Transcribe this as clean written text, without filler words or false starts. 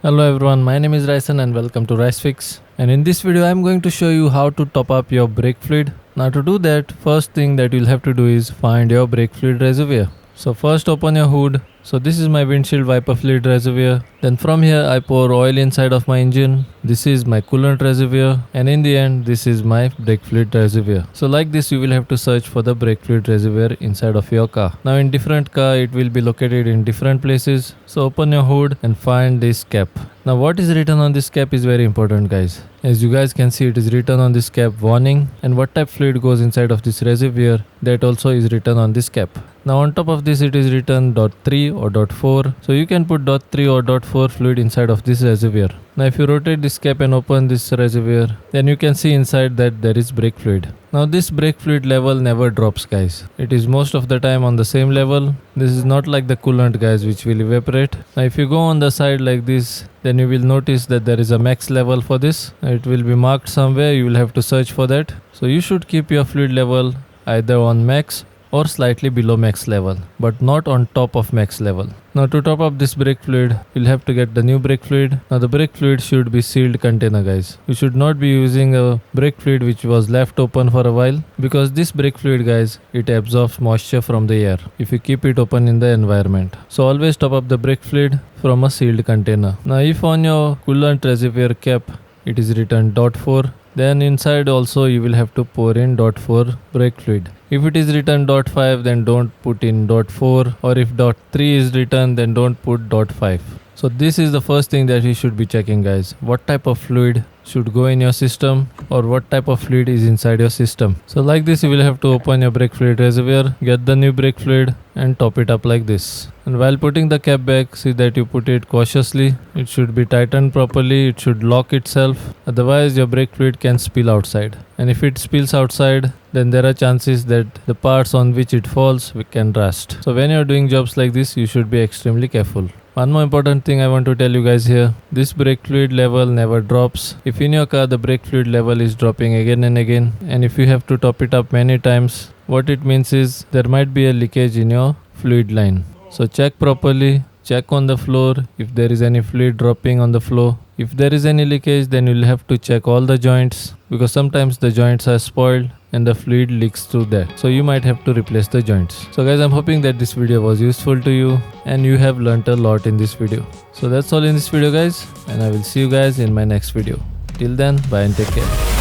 Hello everyone, my name is Raisen and welcome to RiceFix. And in this video I am going to show you how to top up your brake fluid. Now to do that, first thing that you'll have to do is find your brake fluid reservoir. So first open your hood. So this is my windshield wiper fluid reservoir. Then from here I pour oil inside of my engine. This is my coolant reservoir, and in the end this is my brake fluid reservoir. So like this you will have to search for the brake fluid reservoir inside of your car. Now in different car it will be located in different places. So open your hood and find this cap. Now what is written on this cap is very important, guys. As you guys can see, it is written on this cap warning, and what type fluid goes inside of this reservoir, that also is written on this cap. Now on top of this it is written .3 or .4, so you can put .3 or .4 fluid inside of this reservoir. Now if you rotate this cap and open this reservoir, then you can see inside that there is brake fluid. Now this brake fluid level never drops, guys. It is most of the time on the same level. This is not like the coolant, guys, which will evaporate. Now if you go on the side like this, then you will notice that there is a max level for this. It will be marked somewhere, you will have to search for that. So you should keep your fluid level either on max or slightly below max level, but not on top of max level. Now to top up this brake fluid, you'll have to get the new brake fluid. Now the brake fluid should be sealed container, guys. You should not be using a brake fluid which was left open for a while, because this brake fluid, guys, it absorbs moisture from the air if you keep it open in the environment. So always top up the brake fluid from a sealed container. Now if on your coolant reservoir cap it is written .4, then inside also you will have to pour in .4 brake fluid. If it is written .5, then don't put in .4, or if .3 is written, then don't put .5. So this is the first thing that you should be checking, guys. What type of fluid should go in your system, or what type of fluid is inside your system. So like this you will have to open your brake fluid reservoir, get the new brake fluid and top it up like this. And while putting the cap back, see that you put it cautiously. It should be tightened properly, it should lock itself, otherwise your brake fluid can spill outside. And if it spills outside, then there are chances that the parts on which it falls can rust. So when you're doing jobs like this, you should be extremely careful. One more important thing I want to tell you guys here. This brake fluid level never drops. If in your car the brake fluid level is dropping again and again, and if you have to top it up many times, what it means is there might be a leakage in your fluid line. So check properly, check on the floor if there is any fluid dropping on the floor. If there is any leakage, then you'll have to check all the joints, because sometimes the joints are spoiled and the fluid leaks through that. So you might have to replace the joints. So guys, I'm hoping that this video was useful to you and you have learnt a lot in this video. So that's all in this video, guys, and I will see you guys in my next video. Till then, bye and take care.